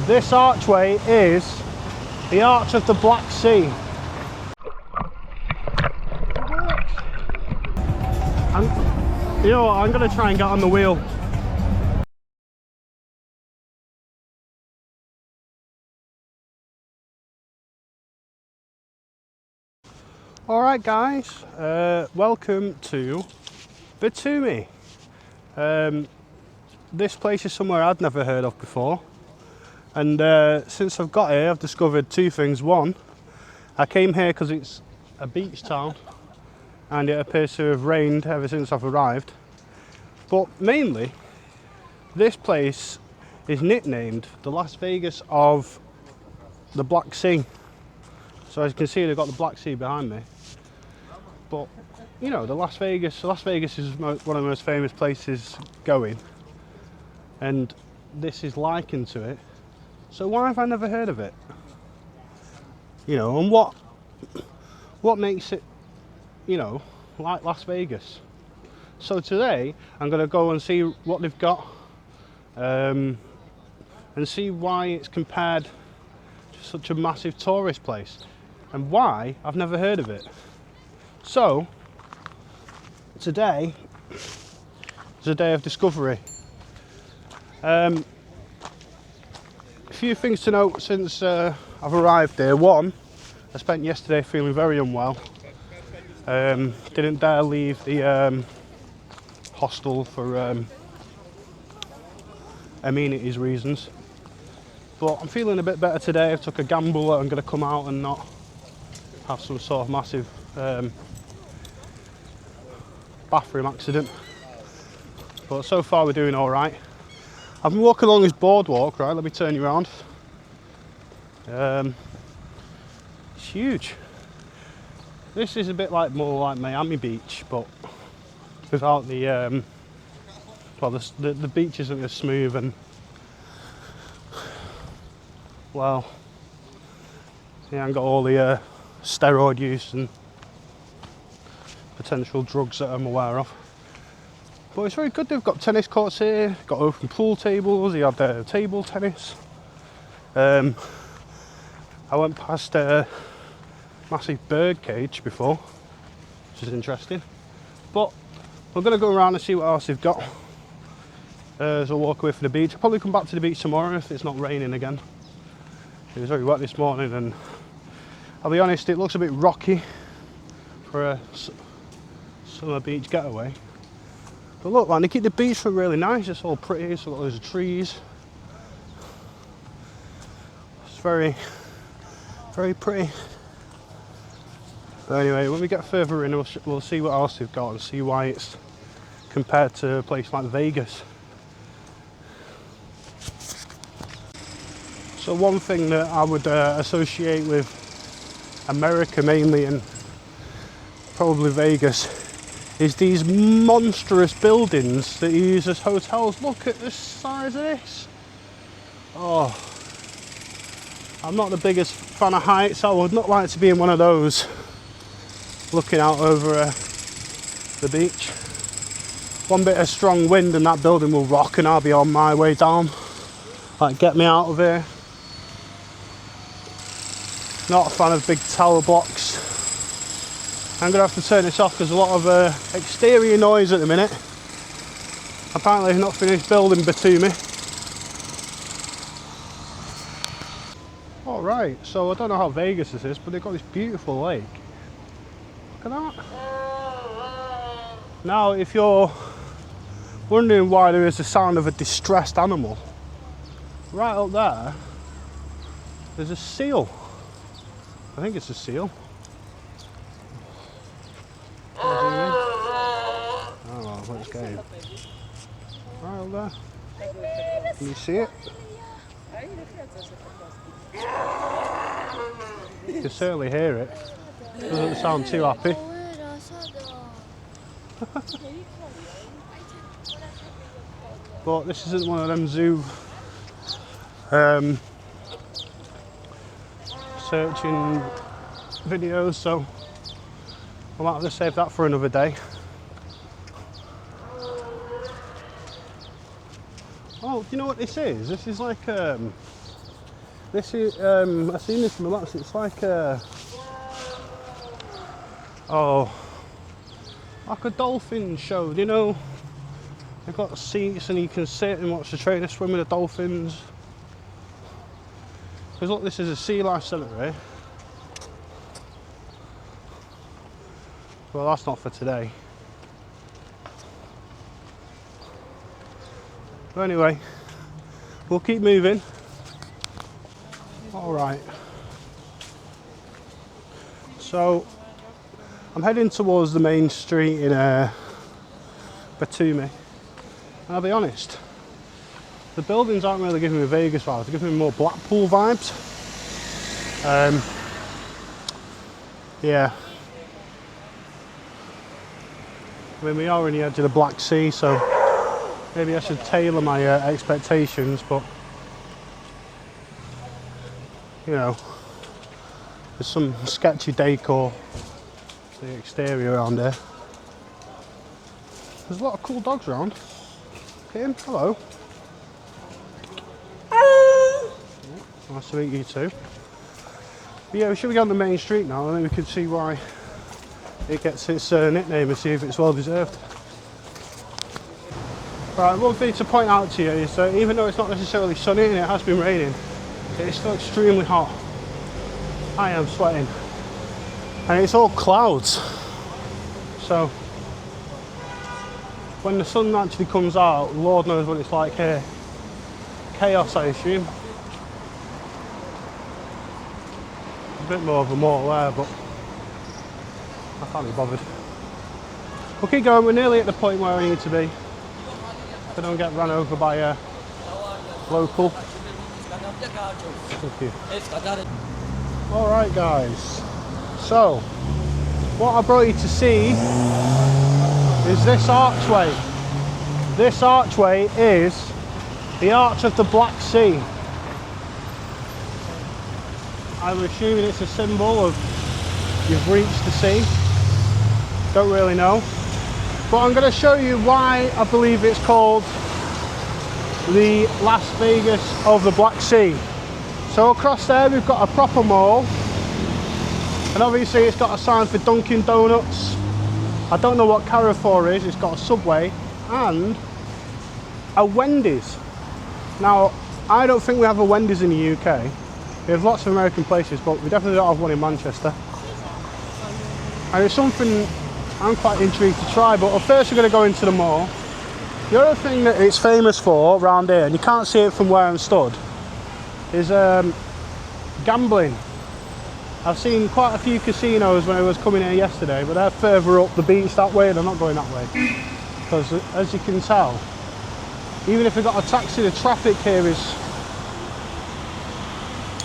This archway is the Arch of the Black Sea. You know what, I'm going to try and get on the wheel. Alright guys, welcome to Batumi. This place is somewhere I'd never heard of before, and since I've got here I've discovered two things. One, I came here because it's a beach town and it appears to have rained ever since I've arrived, but mainly this place is nicknamed the Las Vegas of the Black Sea. So as you can see, they've got the Black Sea behind me. But you know, Las Vegas is one of the most famous places going, and this is likened to it. So why have I never heard of it? You know, and what makes it, you know, like Las Vegas? So today I'm going to go and see what they've got, and see why it's compared to such a massive tourist place, and why I've never heard of it. So today is a day of discovery. A few things to note since I've arrived here. One, I spent yesterday feeling very unwell. Didn't dare leave the hostel for amenities reasons. But I'm feeling a bit better today. I took a gamble that I'm going to come out and not have some sort of massive bathroom accident. But so far we're doing all right. I've been walking along this boardwalk, right? Let me turn you around. It's huge. This is a bit like more like Miami Beach, but without the well, the beach isn't as smooth, and well, yeah, I've got all the steroid use and potential drugs that I'm aware of. But it's very good. They've got tennis courts here, got open pool tables, you had table tennis. I went past a massive bird cage before, which is interesting. But we're going to go around and see what else they've got as I walk away from the beach. I'll probably come back to the beach tomorrow if it's not raining again. It was very wet this morning, and I'll be honest, it looks a bit rocky for a summer beach getaway. But look, man, they keep the beach look really nice. It's all pretty. It's got loads of trees. It's very, very pretty. But anyway, when we get further in, we'll see what else they've got and see why it's compared to a place like Vegas. So one thing that I would associate with America mainly, and probably Vegas, is these monstrous buildings that you use as hotels. Look at the size of this. Oh, I'm not the biggest fan of heights. I would not like to be in one of those looking out over the beach. One bit of strong wind and that building will rock and I'll be on my way down. Like, get me out of here. Not a fan of big tower blocks. I'm going to have to turn this off because there's a lot of exterior noise at the minute. Apparently they've not finished building Batumi. Alright, so I don't know how Vegas this is, but they've got this beautiful lake. Look at that. Now, if you're wondering why there is the sound of a distressed animal, right up there, there's a seal. I think it's a seal. Oh, let's go. Right up there. Can you see it? You can certainly hear it. Doesn't sound too happy. But this isn't one of them zoo searching videos, so I might have to save that for another day. Oh, do you know what this is? This is like This is, I've seen this in the maps, it's like like a dolphin show, you know? They've got seats and you can sit and watch the trainer swim with the dolphins. Because look, this is a sea life centre, eh? Well, that's not for today. But anyway, we'll keep moving. All right. So, I'm heading towards the main street in Batumi. And I'll be honest, the buildings aren't really giving me Vegas vibes, they're giving me more Blackpool vibes. Yeah. I mean, we are on the edge of the Black Sea, so maybe I should tailor my expectations, but you know, there's some sketchy decor to the exterior around here. There's a lot of cool dogs around. Kim, hello. Nice to meet you too. But yeah, we should be on the main street now, and then we can see why it gets its nickname and see if it's well deserved. Right, one thing to point out to you is that even though it's not necessarily sunny and it has been raining, it's still extremely hot. I am sweating. And it's all clouds. So, when the sun actually comes out, Lord knows what it's like here. Chaos, I assume. A bit more of a mall there, but I can't be bothered. We'll keep going, we're nearly at the point where I need to be. If I don't get run over by a local. Thank you. Alright guys, so what I brought you to see is this archway. This archway is the Arch of the Black Sea. I'm assuming it's a symbol of you've reached the sea. Don't really know. But I'm going to show you why I believe it's called the Las Vegas of the Black Sea. So across there we've got a proper mall. And obviously it's got a sign for Dunkin' Donuts. I don't know what Carrefour is, it's got a Subway and a Wendy's. Now, I don't think we have a Wendy's in the UK. We have lots of American places, but we definitely don't have one in Manchester. And it's something I'm quite intrigued to try, but first we're going to go into the mall. The other thing that it's famous for around here, and you can't see it from where I'm stood, is gambling. I've seen quite a few casinos when I was coming here yesterday, but they're further up the beach that way and I'm not going that way. Because as you can tell, even if we got a taxi, the traffic here is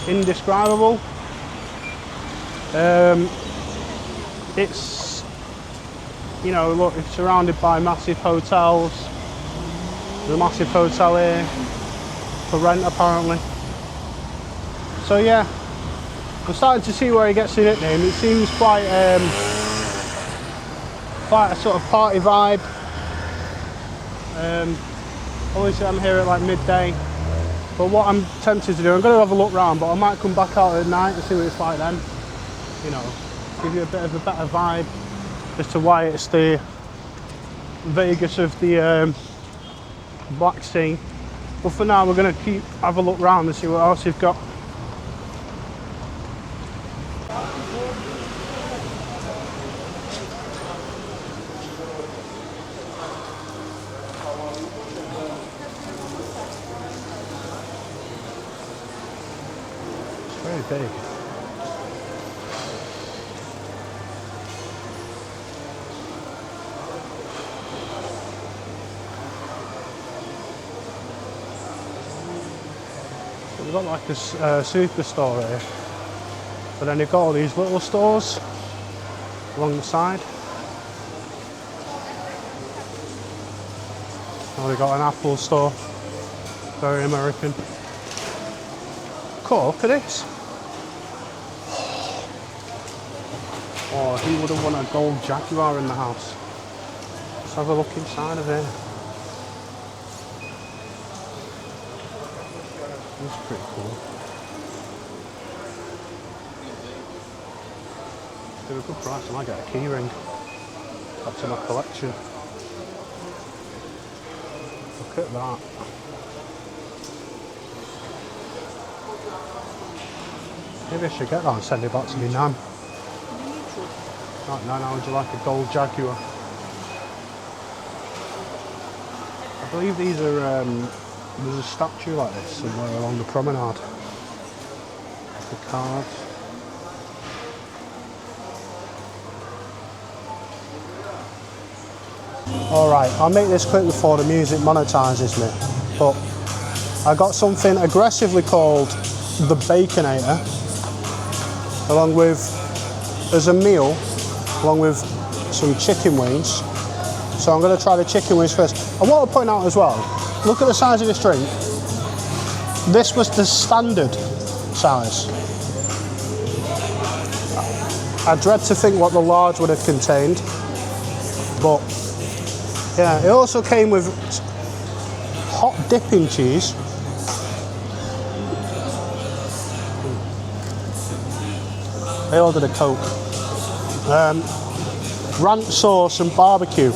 indescribable. It's, you know, look, it's surrounded by massive hotels. There's a massive hotel here for rent apparently. So yeah, I'm starting to see where he gets the nickname. It seems quite a sort of party vibe. Obviously I'm here at like midday, but what I'm tempted to do, I'm going to have a look round, but I might come back out at night and see what it's like then. You know, give you a bit of a better vibe as to why it's the Vegas of the Black Sea. But for now we're going to have a look round and see what else you've got. Very big. So we've got like a superstore here, but then you've got all these little stores along the side. Oh, we've got an Apple store, very American. Cool, look at this. Oh, who would have won a gold Jaguar in the house? Let's have a look inside of here. That's pretty cool. They're a good price. I might get a key ring. Add to my collection. Look at that. Maybe I should get that and send it back to me nan. Right now, how would you like a gold Jaguar? I believe these are, there's a statue like this somewhere along the promenade. The cards. Alright, I'll make this quick before the music monetises me. But I got something aggressively called the Baconator, along with, as a meal, along with some chicken wings. So I'm going to try the chicken wings first. I want to point out as well, look at the size of this drink. This was the standard size. I dread to think what the large would have contained, but yeah, it also came with hot dipping cheese. I ordered a Coke. Ranch sauce and barbecue.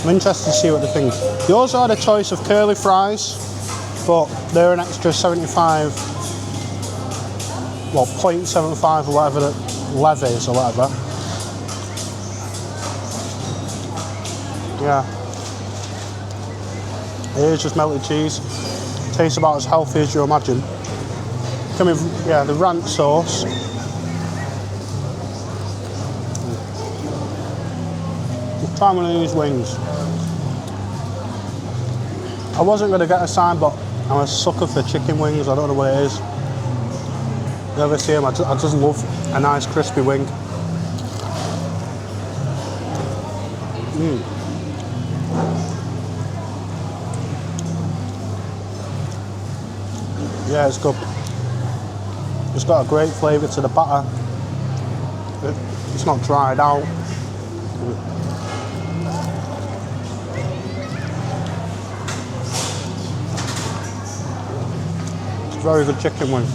I'm interested to see what they think. They also had a choice of curly fries, but they're an extra 75, well, 0.75 or whatever the levies or whatever. Yeah. Here's just melted cheese. Tastes about as healthy as you imagine. Come with, yeah, the ranch sauce. Try one of these wings. I wasn't going to get a sign, but I'm a sucker for chicken wings. I don't know what it is. You ever see them? I just love a nice crispy wing. Yeah, it's good. It's got a great flavour to the batter. It's not dried out. It's a very good chicken wing.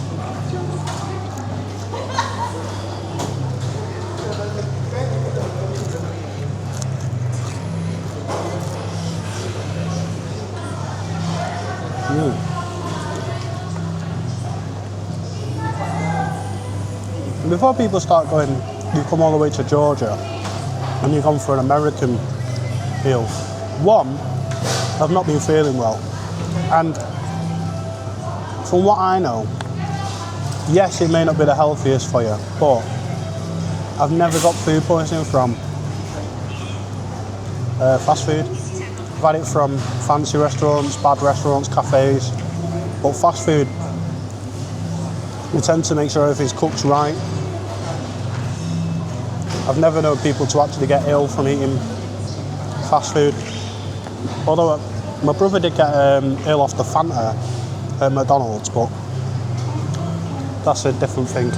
Before people start going, you come all the way to Georgia and you've gone for an American meal. One, I've not been feeling well. And from what I know, yes, it may not be the healthiest for you, but I've never got food poisoning from fast food. I've had it from fancy restaurants, bad restaurants, cafes, but fast food, we tend to make sure everything's cooked right. I've never known people to actually get ill from eating fast food. Although my brother did get ill off the Fanta at McDonald's, but that's a different thing.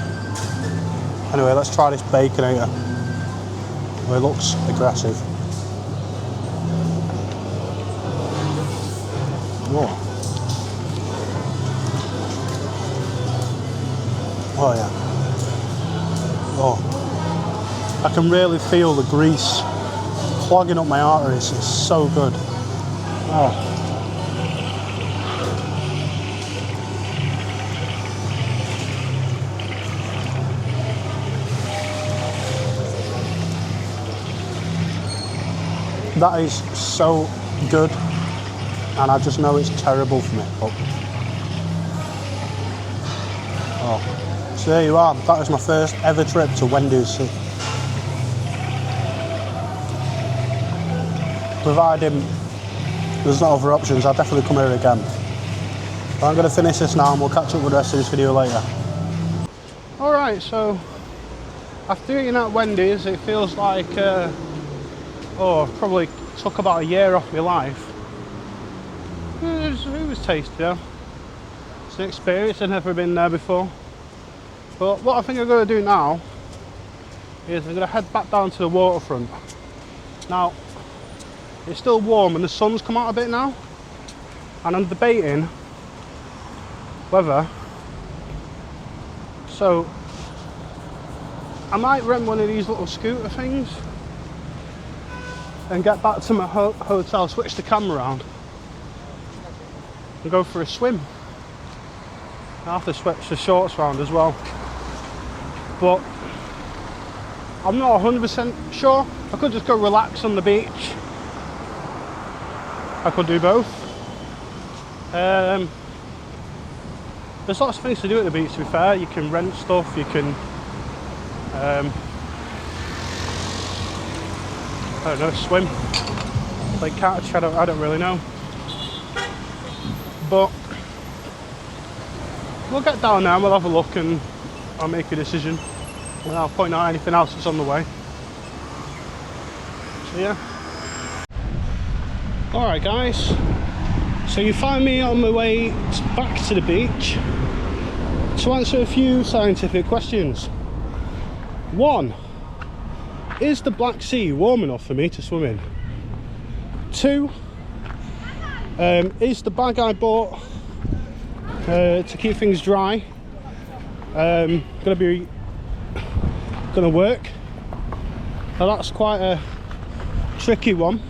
Anyway, let's try this Baconator. Oh, it looks aggressive. Oh. Oh yeah. Oh. I can really feel the grease clogging up my arteries. It's so good. Oh. That is so good, and I just know it's terrible for me. Oh. So there you are. That was my first ever trip to Wendy's. Providing there's not other options, I'll definitely come here again. But I'm going to finish this now and we'll catch up with the rest of this video later. Alright, so after eating at Wendy's, it feels like, probably took about a year off my life. It was tasty though. It's an experience, I've never been there before. But what I think I'm going to do now is I'm going to head back down to the waterfront. Now, it's still warm and the sun's come out a bit now, and I'm debating whether, so I might rent one of these little scooter things and get back to my hotel, switch the camera around and go for a swim. I have to switch the shorts around as well, but I'm not 100% sure. I could just go relax on the beach. I could do both. There's lots of things to do at the beach, to be fair. You can rent stuff, you can I don't know, swim, play catch, I don't really know. But we'll get down there and we'll have a look and I'll make a decision. And I'll point out anything else that's on the way. So yeah. Alright guys, so you find me on my way back to the beach to answer a few scientific questions. 1. Is the Black Sea warm enough for me to swim in? 2. Is the bag I bought to keep things dry gonna work? Now that's quite a tricky one,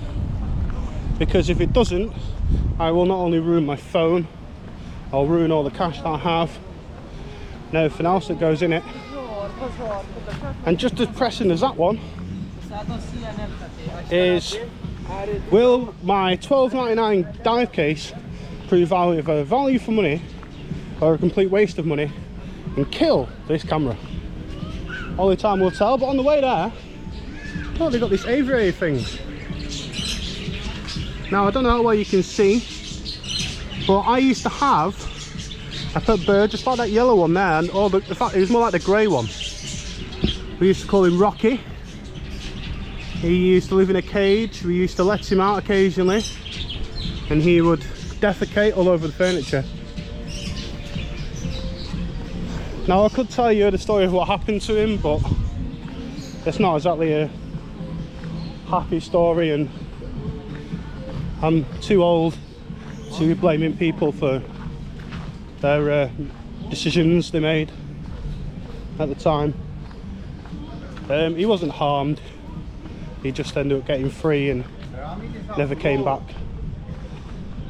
because if it doesn't, I will not only ruin my phone, I'll ruin all the cash that I have and everything else that goes in it. And just as pressing as that one is, will my £12.99 dive case prove either value for money or a complete waste of money and kill this camera? Only time will tell. But on the way there, oh, they got these aviary things. Now I don't know how well you can see, but I used to have a pet bird just like that yellow one there, and in fact it was more like the grey one. We used to call him Rocky. He used to live in a cage. We used to let him out occasionally and he would defecate all over the furniture. Now I could tell you the story of what happened to him, but it's not exactly a happy story, and I'm too old to be blaming people for their decisions they made at the time. He wasn't harmed, he just ended up getting free and never came back.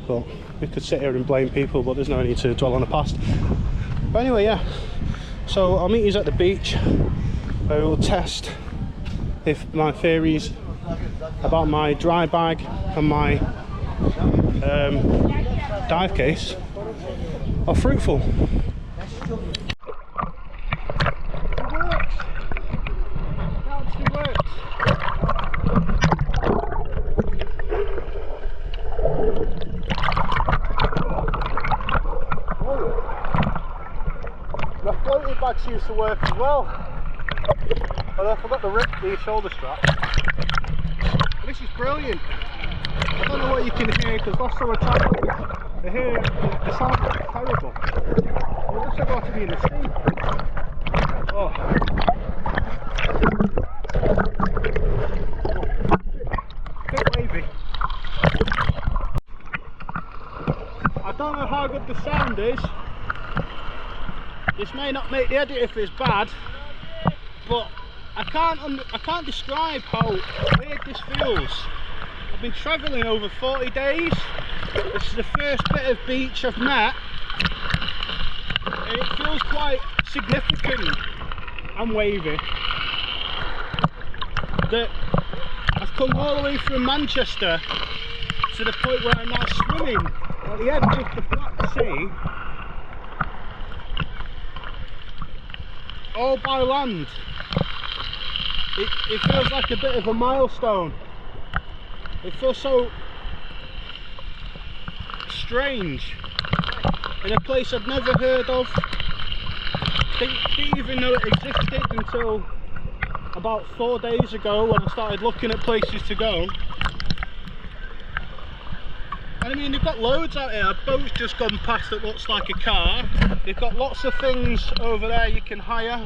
But we could sit here and blame people, but there's no need to dwell on the past. But anyway, yeah, so I'll meet you at the beach where we'll test if my theories about my dry bag and my dive case are fruitful. Bag seems to work as well, although I forgot to rip the shoulder strap. This is brilliant. I don't know what you can hear because last time I tried it, the sound is terrible. It looks like I ought to be in the sea. Oh. Bit wavy. I don't know how good the sound is. This may not make the edit if it's bad, but I can't describe how weird this feels. I've been travelling over 40 days. This is the first bit of beach I've met, and it feels quite significant and wavy. That I've come all the way from Manchester to the point where I'm now swimming at the edge of the Black Sea, all by land. It feels like a bit of a milestone. It feels so strange in a place I've never heard of. Didn't even know it existed until about 4 days ago when I started looking at places to go. And I mean, they've got loads out here. A boat's just gone past that looks like a car. They've got lots of things over there you can hire.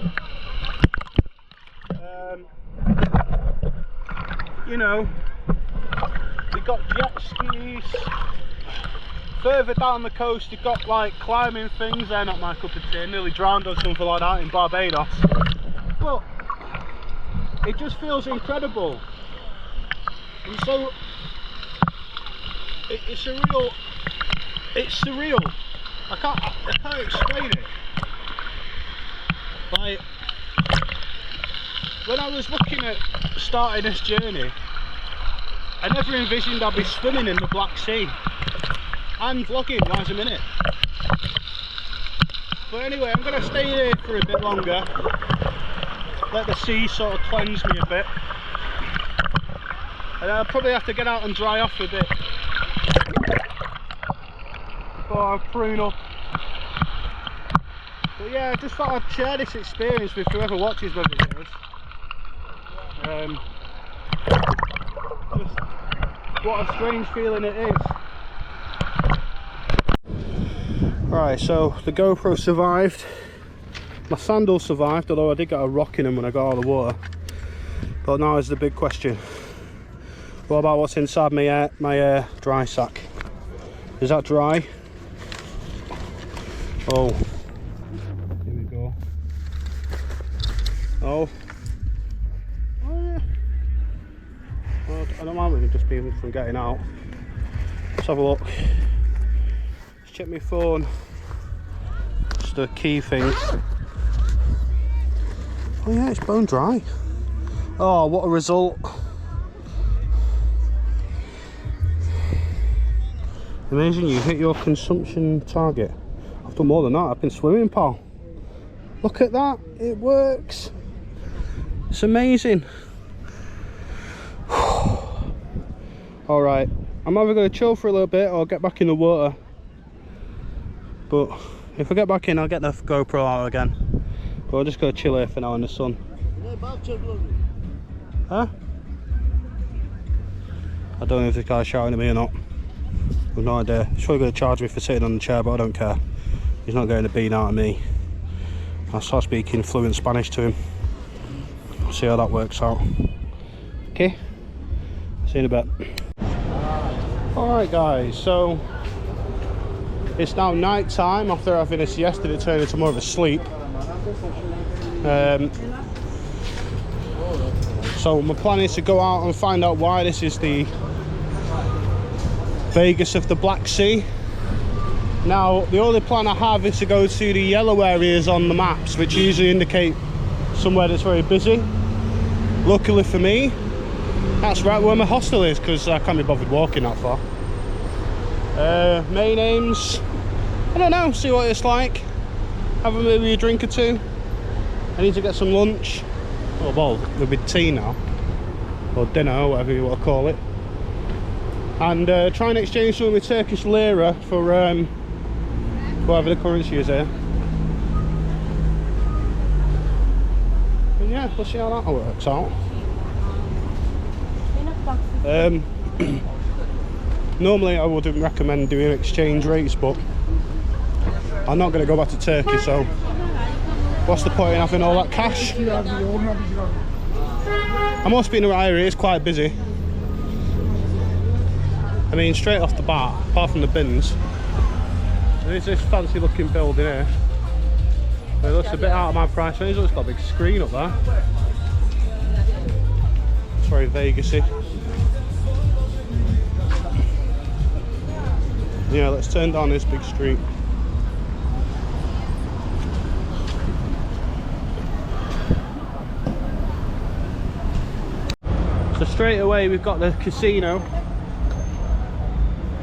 You know, they've got jet skis. Further down the coast you've got like climbing things. They're not my cup of tea. I nearly drowned or something like that in Barbados. But it just feels incredible. And so it's surreal. It's surreal. I can't explain it. Like, when I was looking at starting this journey, I never envisioned I'd be swimming in the Black Sea and vlogging while I'm in it. But anyway, I'm going to stay here for a bit longer, let the sea sort of cleanse me a bit, and I'll probably have to get out and dry off a bit before I prune up. But yeah, I just thought I'd share this experience with whoever watches my videos. Just what a strange feeling it is. Right, so the GoPro survived, my sandals survived, although I did get a rock in them when I got out of the water. But now is the big question. What about what's inside my dry sack? Is that dry? Oh, here we go. Oh. Oh yeah. Well, I don't mind it just being from getting out. Let's have a look. Let's check my phone. Just the key things. Oh yeah, it's bone dry. Oh, what a result. Amazing, you hit your consumption target. I've done more than that, I've been swimming, pal. Look at that, it works. It's amazing. Alright, I'm either going to chill for a little bit or get back in the water. But if I get back in, I'll get the GoPro out again. But I'm just going to chill here for now in the sun. Huh? I don't know if this guy's shouting at me or not. I've no idea. He's probably going to charge me for sitting on the chair, but I don't care. He's not getting a bean out of me. I'll start speaking fluent Spanish to him. See how that works out. Okay? See you in a bit. Alright guys, so it's now night time after having a siesta that turned into more of a sleep. So my plan is to go out and find out why this is the Vegas of the Black Sea. Now the only plan I have is to go to the yellow areas on the maps, which usually indicate somewhere that's very busy. Luckily for me, that's right where my hostel is, because I can't be bothered walking that far. Main aims, I don't know, see what it's like. Have maybe a drink or two. I need to get some lunch. Oh well, there'll be tea now, or dinner, or whatever you want to call it. And try and exchange some of my Turkish lira for whatever the currency is here. And yeah, we'll see how that works out. Normally I wouldn't recommend doing exchange rates, but I'm not going to go back to Turkey, so what's the point in having all that cash? I must be in the right area, it's quite busy. I mean, straight off the bat, apart from the bins, there's this fancy looking building here. It looks a bit out of my price range. It's got a big screen up there. It's very Vegas-y. Yeah, let's turn down this big street. So straight away we've got the casino.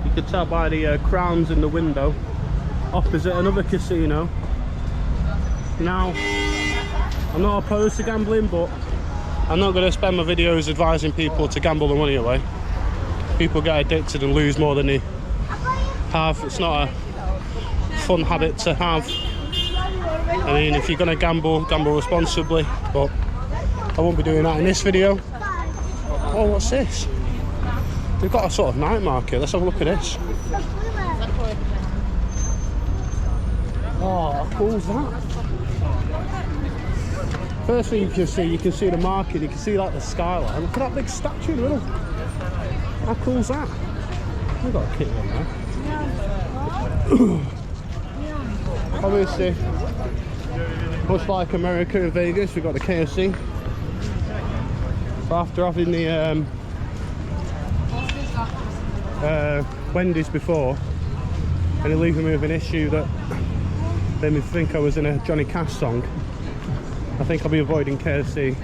You can tell by the crowns in the window. Opposite another casino. Now, I'm not opposed to gambling, but I'm not going to spend my videos advising people to gamble the money away. People get addicted and lose more than they have. It's not a fun habit to have. I mean, if you're going to gamble, gamble responsibly, but I won't be doing that in this video. Oh, what's this? We've got a sort of night market. Let's have a look at this. Oh, how cool is that? First thing you can see the market, you can see like the skyline. Look at that big statue in the middle. How cool is that? We've got a kitty on there. Obviously, much like America and Vegas, we've got the KFC. So after having the Wendy's before, and it leaving me with an issue that made me think I was in a Johnny Cash song, I think I'll be avoiding KFC.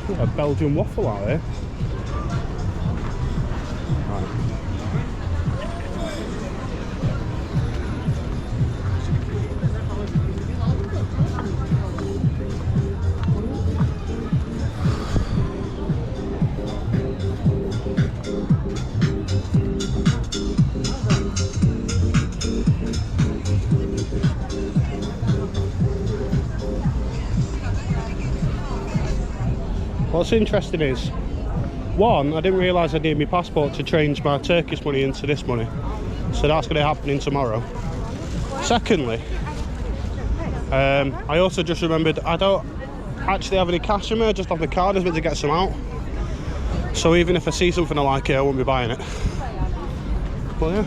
What a Belgian waffle out here. Right. What's interesting is, one, I didn't realise I needed my passport to change my Turkish money into this money, so that's going to happen in tomorrow. Secondly, I also just remembered I don't actually have any cash in me, I just have the card, I was meant to get some out. So even if I see something I like here, I won't be buying it. But yeah.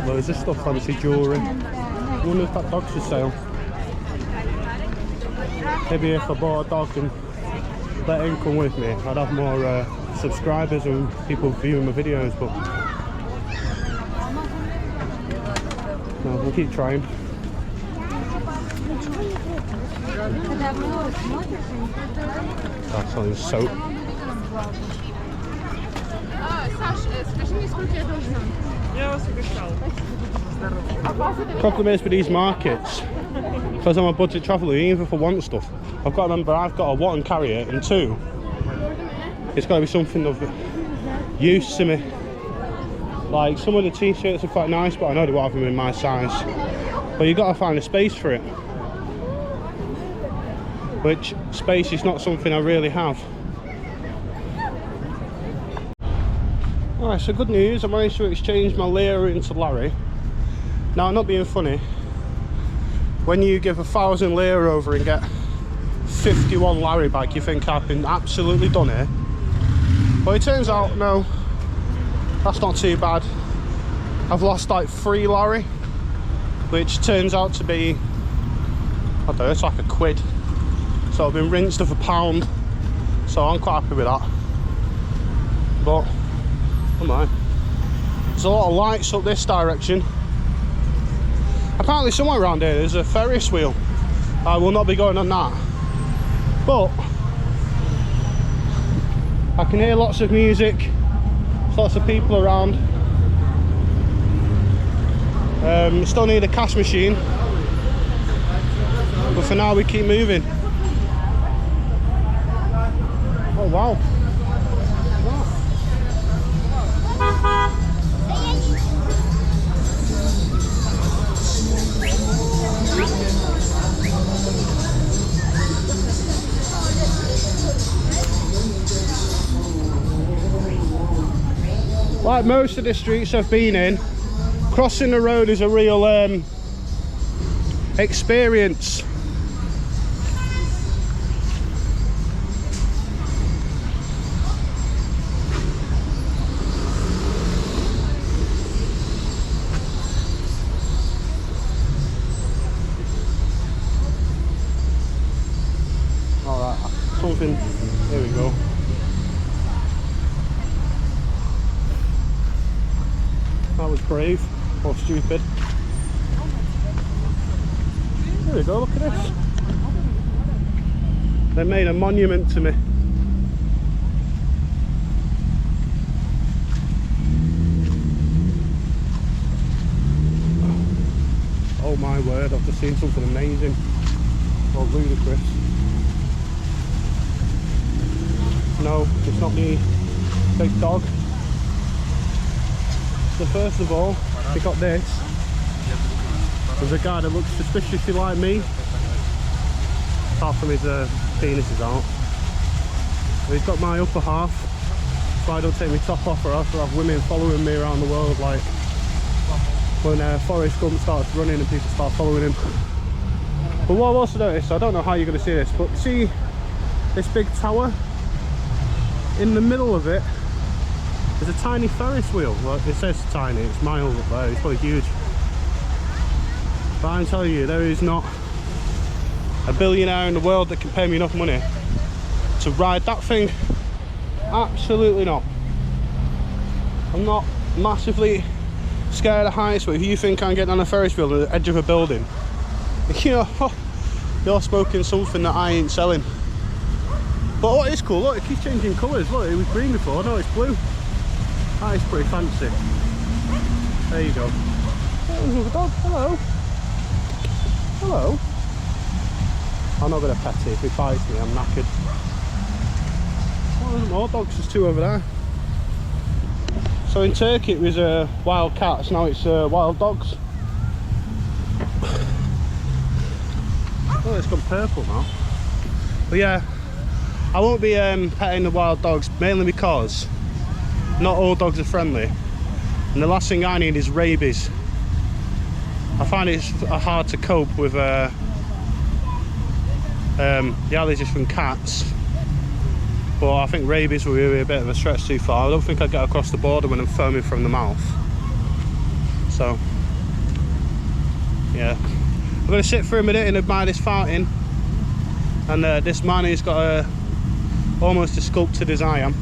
Loads of stuff, fancy jewellery. I wonder if that dog's for sale. Maybe if I bought a dog and let him come with me, I'd have more subscribers and people viewing my videos, but no, we'll keep trying. That's selling soap. Problem is with these markets, because I'm a budget traveller, even if I want stuff, I've got to remember I've got to one, and carry it, and two, it's got to be something of use to me. Like some of the t-shirts are quite nice, but I know they won't have them in my size. But you've got to find a space for it, which space is not something I really have. Alright, so good news, I managed to exchange my lira into Larry. Now, I'm not being funny, when you give 1,000 lira over and get 51 Larry back, you think I've been absolutely done here. But it turns out, no, that's not too bad. I've lost like 3 Larry, which turns out to be, I don't know, it's like £1. So I've been rinsed of £1, so I'm quite happy with that. But come on, there's a lot of lights up this direction. Apparently somewhere around here there's a Ferris wheel. I will not be going on that, but I can hear lots of music, lots of people around. Still need a cash machine, but for now we keep moving. Oh wow. Like most of the streets I've been in, crossing the road is a real experience. Alright, something, there we go. That was brave, or stupid. There we go, look at this. They made a monument to me. Oh my word, I've just seen something amazing. Or ludicrous. No, it's not me, big dog. So first of all, we got this. There's a guy that looks suspiciously like me, apart from his penis is out. But he's got my upper half, so I don't take my top off, or else I'll have women following me around the world, like when Forrest Gump starts running and people start following him. But what I've also noticed, I don't know how you're going to see this, but see this big tower? In the middle of it, There's a tiny Ferris wheel. Well, it says tiny, it's miles up there, it's probably huge. But I can tell you, there is not a billionaire in the world that can pay me enough money to ride that thing. Absolutely not. I'm not massively scared of heights, but if you think I'm getting on a Ferris wheel at the edge of a building, you know, you're smoking something that I ain't selling. But what is cool, look, it keeps changing colours. Look, it was green before, no, it's blue. That is pretty fancy. There you go. Oh, there's another dog. Hello. Hello. I'm not going to pet it. If it bites me, I'm knackered. Oh, there's more dogs. There's two over there. So in Turkey it was wild cats, now it's wild dogs. Oh, it's gone purple now. But yeah, I won't be petting the wild dogs, mainly because not all dogs are friendly. And the last thing I need is rabies. I find it's hard to cope with the allergies from cats. But I think rabies will be a bit of a stretch too far. I don't think I'd get across the border when I'm foaming from the mouth. So, yeah. I'm going to sit for a minute and admire this fountain. And this man who's got almost as sculpted as I am.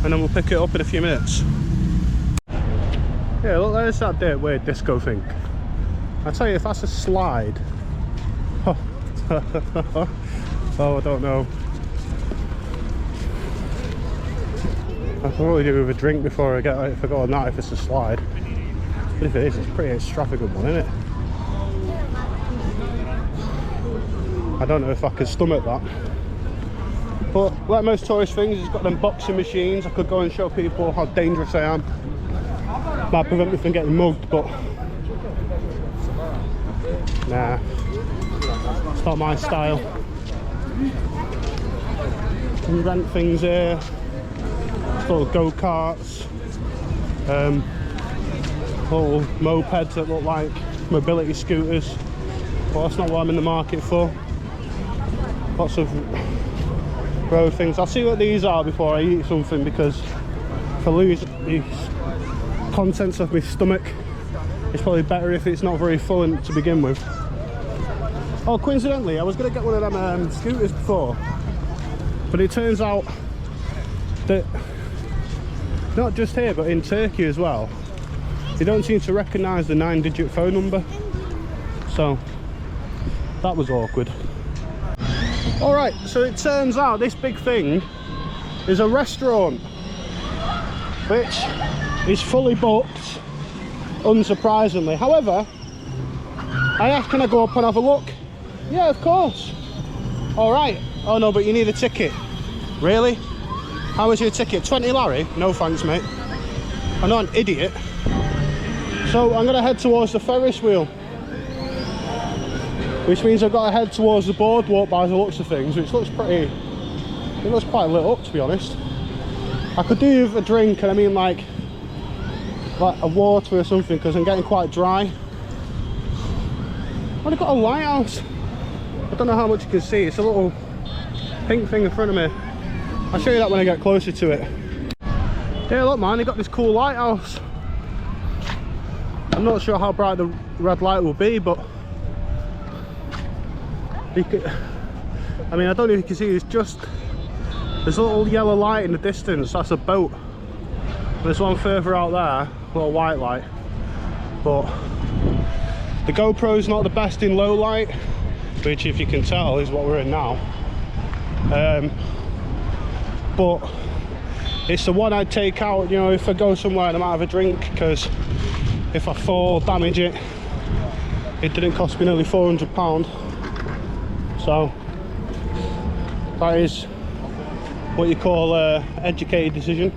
And then we'll pick it up in a few minutes. Yeah, look, there's that weird disco thing. I tell you, if that's a slide. Oh, I don't know. I can probably do with a drink before I go on that if it's a slide. But if it is, it's a pretty extravagant one, isn't it? I don't know if I can stomach that. But like most tourist things, it's got them boxing machines. I could go and show people how dangerous I am. Might prevent me from getting mugged, but nah, it's not my style. You rent things here. Little go-karts, little mopeds that look like mobility scooters, but that's not what I'm in the market for. Lots of road things. I'll see what these are before I eat something, because if I lose the contents of my stomach, it's probably better if it's not very full to begin with. Oh, coincidentally, I was going to get one of them scooters before, but it turns out that not just here, but in Turkey as well, they don't seem to recognise the 9-digit phone number. So that was awkward. Alright, so it turns out this big thing is a restaurant, which is fully booked, unsurprisingly. However, I asked, can I go up and have a look? Yeah, of course. Alright. Oh no, but you need a ticket. Really? How was your ticket? 20 Larry? No thanks, mate. I'm not an idiot. So I'm going to head towards the Ferris wheel, which means I've got to head towards the boardwalk by the looks of things, which looks pretty, it looks quite lit up, to be honest. I could do with a drink, and I mean like a water or something, because I'm getting quite dry. Oh, they've got a lighthouse. I don't know how much you can see. It's a little pink thing in front of me. I'll show you that when I get closer to it. Yeah, look man, they got this cool lighthouse. I'm not sure how bright the red light will be, but you could, I mean, I don't know if you can see, there's a little yellow light in the distance. That's a boat. There's one further out there, a little white light. But the GoPro's not the best in low light, which, if you can tell, is what we're in now. But it's the one I'd take out, you know, if I go somewhere and I might have a drink, because if I fall, damage it, it didn't cost me nearly £400. So that is what you call an educated decision.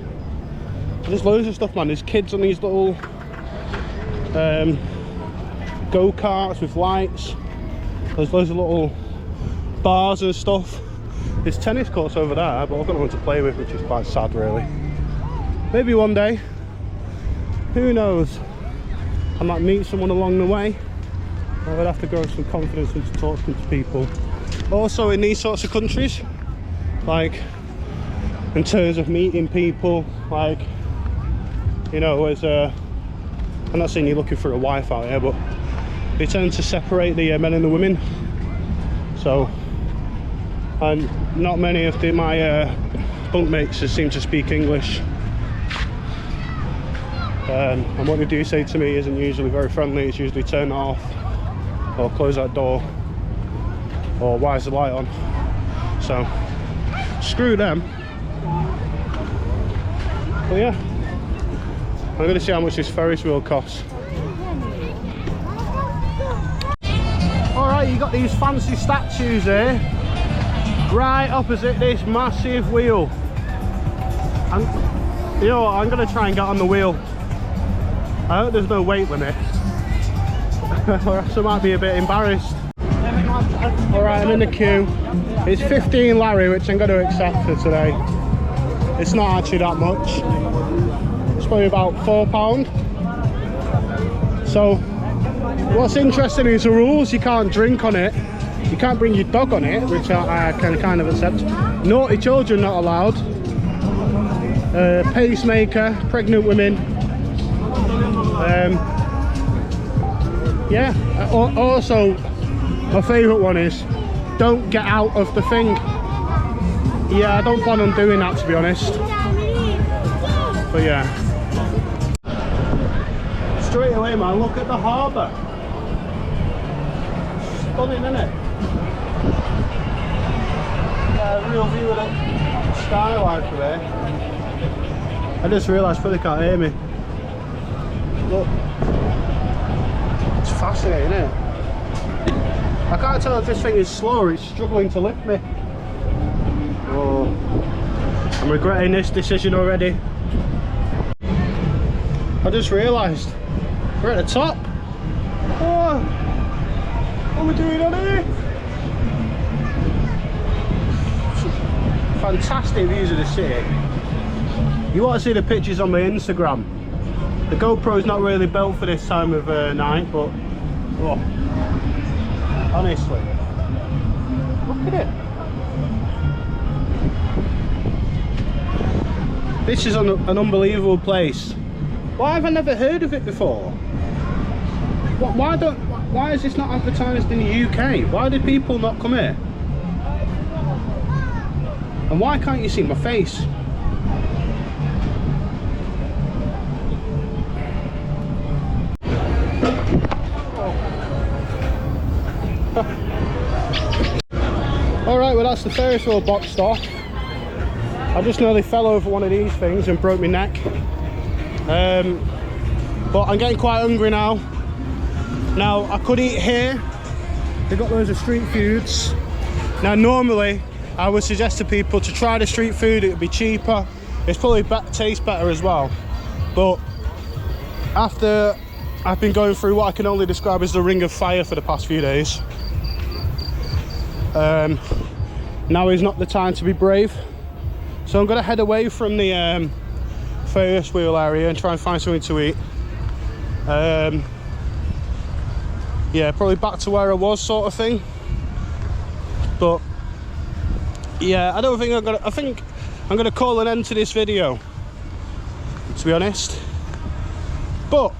There's loads of stuff, man. There's kids on these little go-karts with lights. There's loads of little bars and stuff. There's tennis courts over there, but I've got no one to play with, which is quite sad, really. Maybe one day, who knows? I might meet someone along the way. I would have to grow some confidence into talking to people. Also, in these sorts of countries, like in terms of meeting people, like You know, as I'm not saying you're looking for a wife out here, but they tend to separate the men and the women. So, and not many of my bunkmates seem to speak English. And what they do say to me isn't usually very friendly. It's usually turn it off, or close that door, or why is the light on? So, screw them. But yeah, I'm going to see how much this Ferris wheel costs. Alright, you got these fancy statues here, right opposite this massive wheel. And you know what, I'm going to try and get on the wheel. I hope there's no weight limit, or else I might be a bit embarrassed. Alright, I'm in the queue. It's 15 Larry, which I'm going to accept for today. It's not actually that much. It's probably about £4. So, what's interesting is the rules. You can't drink on it. You can't bring your dog on it, which I can kind of accept. Naughty children not allowed. Pacemaker, pregnant women. Yeah, also my favourite one is don't get out of the thing. Yeah, I don't plan on doing that, to be honest. But yeah, straight away, man, look at the harbour. Stunning, isn't it? Yeah, real view of the skyline from here. I just realised probably can't hear me. Look, it's fascinating, isn't it? I can't tell if this thing is slow or it's struggling to lift me. Oh, I'm regretting this decision already. I just realised we're at the top. Oh, what are we doing on here? Fantastic views of the city. You want to see the pictures on my Instagram. The GoPro's not really built for this time of night, but oh, honestly, look at it. This is an unbelievable place. Why have I never heard of it before? Why is this not advertised in the UK? Why do people not come here? And why can't you see my face? Alright, well that's the Ferris wheel boxed off. I just nearly fell over one of these things and broke my neck. But I'm getting quite hungry now. Now, I could eat here. They've got loads of street foods. Now, normally, I would suggest to people to try the street food. It would be cheaper. It's probably tastes better as well. But after I've been going through what I can only describe as the ring of fire for the past few days, now is not the time to be brave. So I'm going to head away from the Ferris wheel area and try and find something to eat. Yeah, probably back to where I was, sort of thing. But yeah, I don't think I think I'm gonna call an end to this video, to be honest. But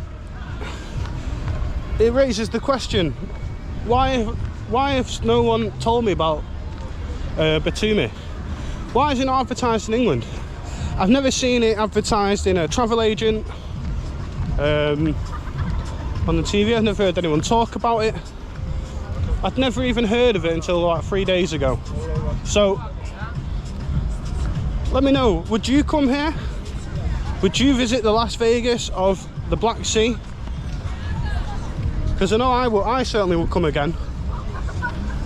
it raises the question: why has no one told me about Batumi? Why is it not advertised in England? I've never seen it advertised in a travel agent, on the TV. I've never heard anyone talk about it. I'd never even heard of it until like 3 days ago. So let me know, would you come here? Would you visit the Las Vegas of the Black Sea? Because I know I certainly will come again.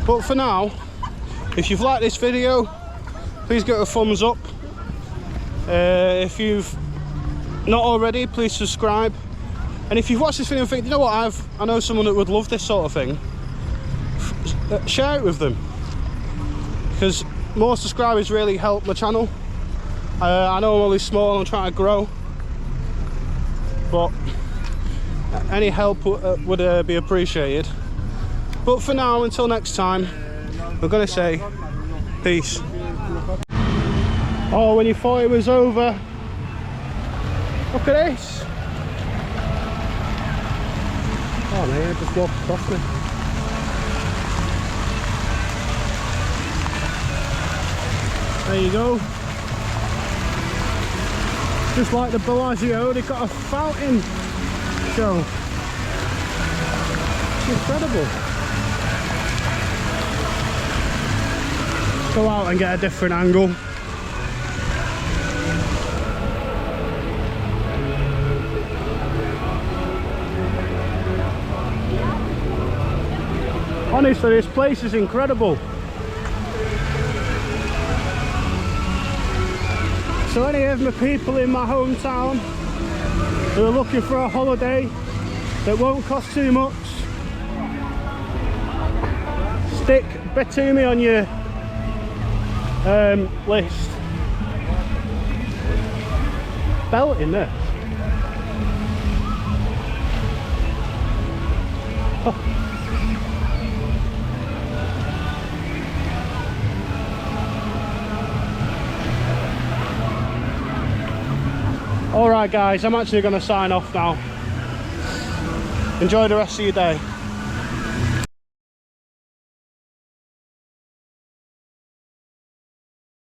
But for now, if you've liked this video, please give it a thumbs up. If you've not already, please subscribe. And if you've watched this video and think, you know what, I know someone that would love this sort of thing, share it with them. Because more subscribers really help my channel. I know I'm only small and I'm trying to grow, but any help would be appreciated. But for now, until next time, we're going to say peace. Oh, when you thought it was over, Look at this. Oh mate, I just walked across me. There you go. Just like the Bellagio, they've got a fountain show. It's incredible. Let's go out and get a different angle. Honestly, this place is incredible. So any of my people in my hometown who are looking for a holiday that won't cost too much, stick Batumi on your list. Belt in there. Oh. Alright guys, I'm actually going to sign off now. Enjoy the rest of your day.